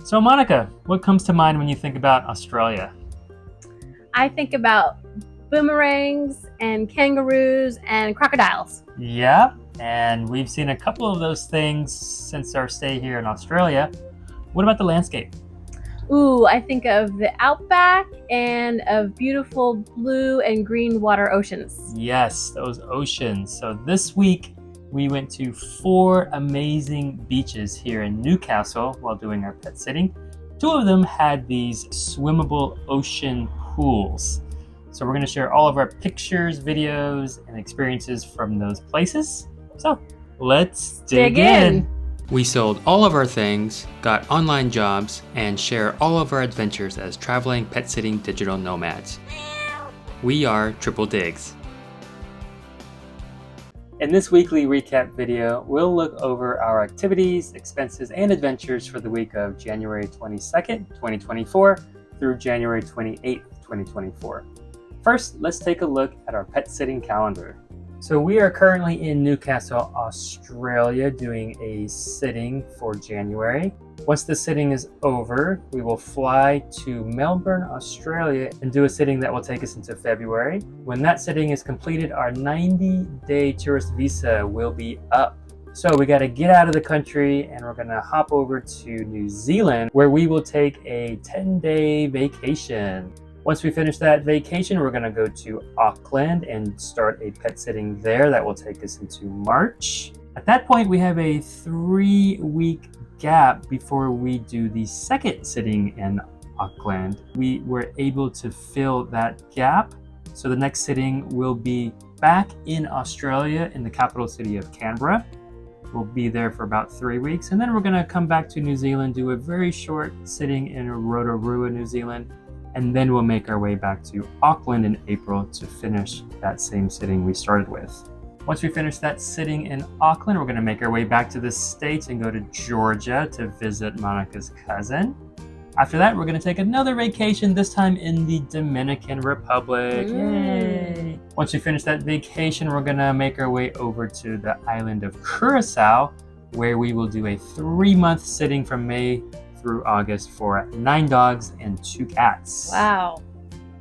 So Monica, what comes to mind when you think about Australia? I think about boomerangs and kangaroos and crocodiles. Yeah, and we've seen a couple of those things since our stay here in Australia. What about the landscape? Ooh, I think of the outback and of beautiful blue and green water oceans. Yes, those oceans. So this week we went to 4 amazing beaches here in Newcastle while doing our pet sitting. 2 of them had these swimmable ocean pools. So we're going to share all of our pictures, videos, and experiences from those places. So let's dig in. We sold all of our things, got online jobs, and share all of our adventures as traveling pet sitting digital nomads. We are Triple Digs. In this weekly recap video, we'll look over our activities, expenses, and adventures for the week of January 22nd, 2024 through January 28th, 2024. First, let's take a look at our pet sitting calendar. So we are currently in Newcastle, Australia, doing a sitting for January. Once the sitting is over, we will fly to Melbourne, Australia, and do a sitting that will take us into February. When that sitting is completed, our 90-day tourist visa will be up. So we got to get out of the country and we're going to hop over to New Zealand, where we will take a 10-day vacation. Once we finish that vacation, we're going to go to Auckland and start a pet sitting there that will take us into March. At that point, we have a 3-week gap before we do the second sitting in Auckland. We were able to fill that gap. So the next sitting will be back in Australia in the capital city of Canberra. We'll be there for about 3 weeks. And then we're going to come back to New Zealand, do a very short sitting in Rotorua, New Zealand. And then we'll make our way back to Auckland in April to finish that same sitting we started with. Once we finish that sitting in Auckland, we're going to make our way back to the States and go to Georgia to visit Monica's cousin. After that, we're going to take another vacation, this time in the Dominican Republic. Yay! Once we finish that vacation, we're going to make our way over to the island of Curacao, where we will do a 3-month sitting from May through August for 9 dogs and 2 cats. Wow.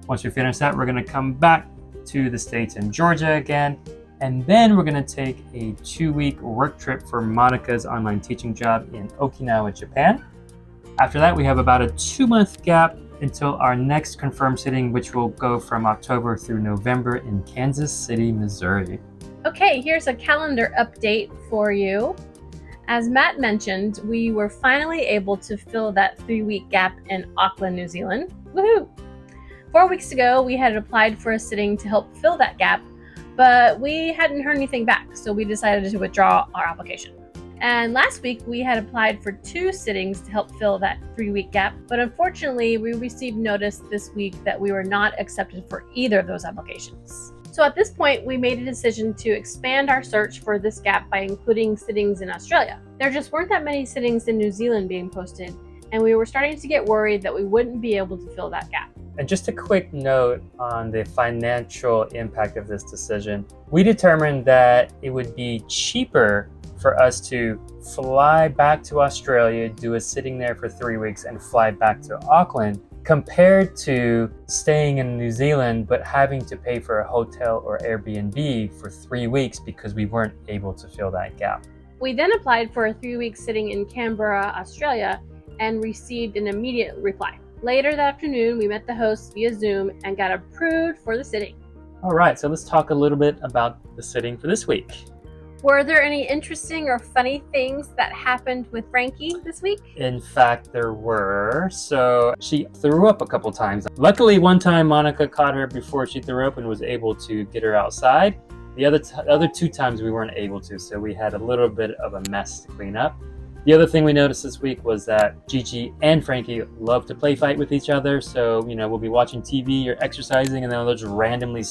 Once we finish that, we're going to come back to the States and Georgia again. And then we're going to take a 2-week work trip for Monica's online teaching job in Okinawa, Japan. After that, we have about a 2-month gap until our next confirmed sitting, which will go from October through November in Kansas City, Missouri. Okay, here's a calendar update for you. As Matt mentioned, we were finally able to fill that 3-week gap in Auckland, New Zealand. Woohoo! 4 weeks ago, we had applied for a sitting to help fill that gap, but we hadn't heard anything back, so we decided to withdraw our application. And last week, we had applied for 2 sittings to help fill that 3-week gap, but unfortunately, we received notice this week that we were not accepted for either of those applications. So at this point, we made a decision to expand our search for this gap by including sittings in Australia. There just weren't that many sittings in New Zealand being posted, and we were starting to get worried that we wouldn't be able to fill that gap. And just a quick note on the financial impact of this decision. We determined that it would be cheaper for us to fly back to Australia, do a sitting there for 3 weeks, and fly back to Auckland, compared to staying in New Zealand but having to pay for a hotel or Airbnb for 3 weeks because we weren't able to fill that gap. We then applied for a 3-week sitting in Canberra, Australia, and received an immediate reply. Later that afternoon, we met the hosts via Zoom and got approved for the sitting. All right, so let's talk a little bit about the sitting for this week. Were there any interesting or funny things that happened with Frankie this week? In fact, there were. So she threw up a couple times. Luckily, one time Monica caught her before she threw up and was able to get her outside. The other 2 times we weren't able to, so we had a little bit of a mess to clean up. The other thing we noticed this week was that Gigi and Frankie love to play fight with each other. So, we'll be watching TV or exercising and then they'll just randomly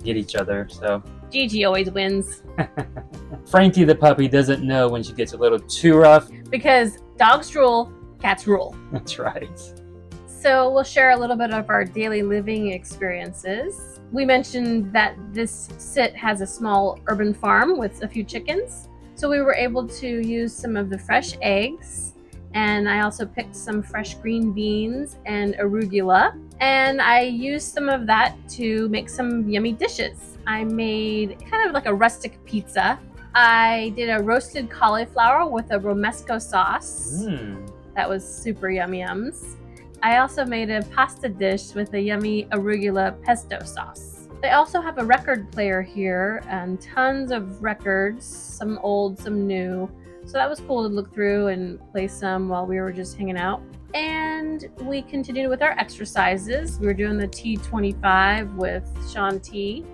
get each other. So Gigi always wins. Frankie the puppy doesn't know when she gets a little too rough. Because dogs drool, cats rule. That's right. So we'll share a little bit of our daily living experiences. We mentioned that this sit has a small urban farm with a few chickens. So we were able to use some of the fresh eggs And I also picked some fresh green beans and arugula. And I used some of that to make some yummy dishes. I made kind of like a rustic pizza. I did a roasted cauliflower with a romesco sauce. That was super yums. I also made a pasta dish with a yummy arugula pesto sauce. They also have a record player here and tons of records, some old, some new. So that was cool to look through and play some while we were just hanging out. And we continued with our exercises. We were doing the T25 with Sean T.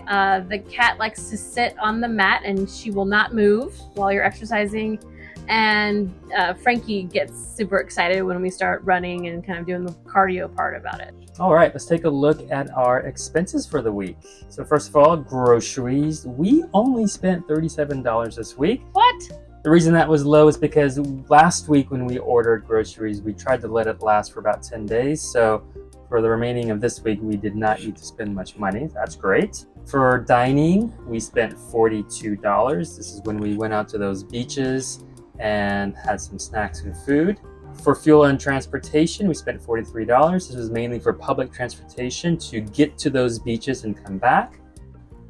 The cat likes to sit on the mat and she will not move while you're exercising. And Frankie gets super excited when we start running and kind of doing the cardio part about it. All right, let's take a look at our expenses for the week. So first of all, groceries. We only spent $37 this week. What? The reason that was low is because last week when we ordered groceries, we tried to let it last for about 10 days. So for the remaining of this week, we did not need to spend much money. That's great. For dining, we spent $42. This is when we went out to those beaches and had some snacks and food. For fuel and transportation, we spent $43. This was mainly for public transportation to get to those beaches and come back.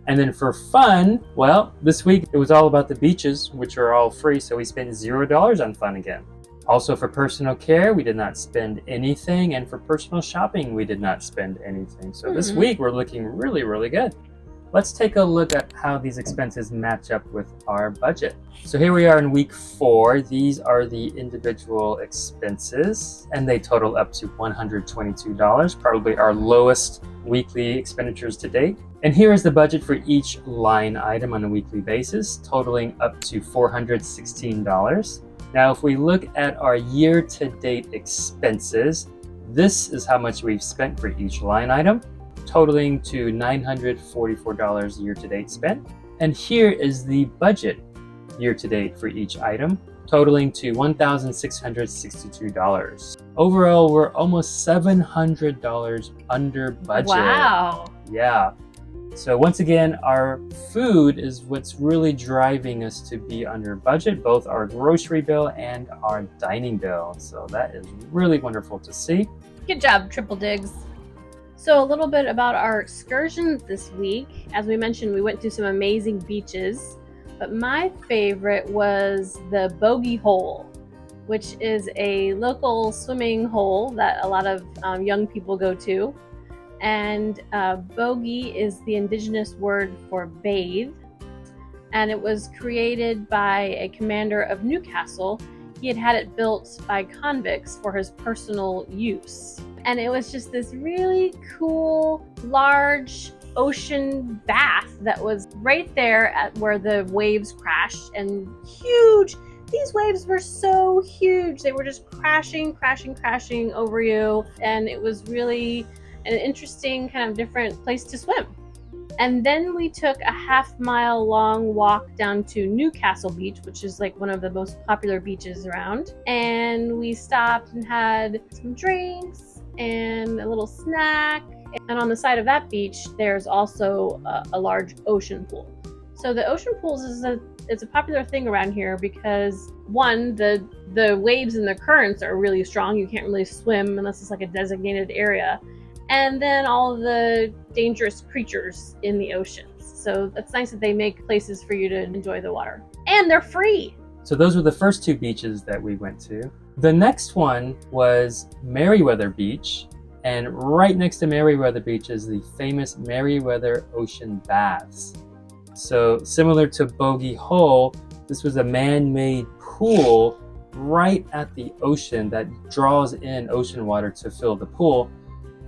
And then for fun, well, this week it was all about the beaches, which are all free, so we spent $0 on fun again. Also for personal care, we did not spend anything, and for personal shopping, we did not spend anything. So this week we're looking really, really good. Let's take a look at how these expenses match up with our budget. So here we are in week 4. These are the individual expenses, and they total up to $122, probably our lowest weekly expenditures to date. And here is the budget for each line item on a weekly basis, totaling up to $416. Now, if we look at our year-to-date expenses, this is how much we've spent for each line item, totaling to $944 year-to-date spent. And here is the budget year-to-date for each item, totaling to $1,662. Overall, we're almost $700 under budget. Wow. Yeah. So once again, our food is what's really driving us to be under budget, both our grocery bill and our dining bill. So that is really wonderful to see. Good job, Triple Digs. So a little bit about our excursions this week. As we mentioned, we went to some amazing beaches, but my favorite was the Bogey Hole, which is a local swimming hole that a lot of young people go to. And bogey is the indigenous word for bathe. And it was created by a commander of Newcastle. He had it built by convicts for his personal use. And it was just this really cool, large ocean bath that was right there at where the waves crashed, and huge. These waves were so huge. They were just crashing over you. And it was really an interesting kind of different place to swim. And then we took a half-mile long walk down to Newcastle Beach, which is like one of the most popular beaches around. And we stopped and had some drinks and a little snack. And on the side of that beach, there's also a large ocean pool. So the ocean pools is a popular thing around here because, one, the waves and the currents are really strong. You can't really swim unless it's like a designated area. And then all of the dangerous creatures in the oceans. So it's nice that they make places for you to enjoy the water. And they're free. So those were the first 2 beaches that we went to. The next one was Merriweather Beach. And right next to Merriweather Beach is the famous Merriweather Ocean Baths. So similar to Bogey Hole, this was a man-made pool right at the ocean that draws in ocean water to fill the pool.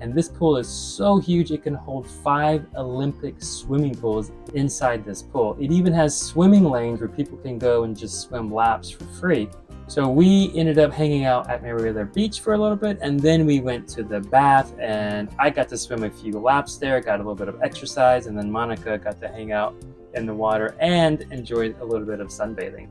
And this pool is so huge it can hold 5 Olympic swimming pools inside this pool. It even has swimming lanes where people can go and just swim laps for free. So we ended up hanging out at Merriweather Beach for a little bit, and then we went to the bath, and I got to swim a few laps there, got a little bit of exercise, and then Monica got to hang out in the water and enjoyed a little bit of sunbathing.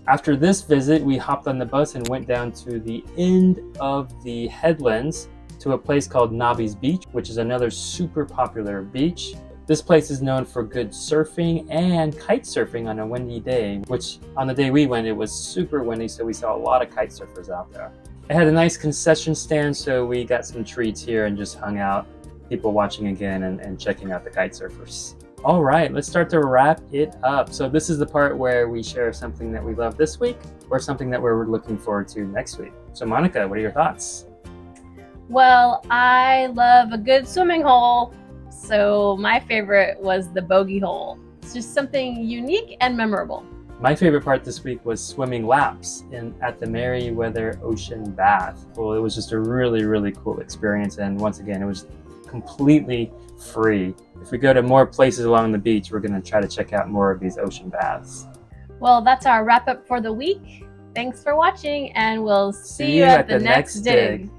After this visit, we hopped on the bus and went down to the end of the headlands to a place called Nobby's Beach, which is another super popular beach. This place is known for good surfing and kite surfing on a windy day, which on the day we went, it was super windy, so we saw a lot of kite surfers out there. It had a nice concession stand, so we got some treats here and just hung out, people watching again and checking out the kite surfers. All right, let's start to wrap it up. So this is the part where we share something that we love this week or something that we're looking forward to next week. So Monica, what are your thoughts? Well, I love a good swimming hole. So my favorite was the bogey hole. It's just something unique and memorable. My favorite part this week was swimming laps at the Merriweather Ocean Bath. Well, it was just a really, really cool experience. And once again, it was completely free. If we go to more places along the beach, we're going to try to check out more of these ocean baths. Well, that's our wrap up for the week. Thanks for watching, and we'll see you at the next dig.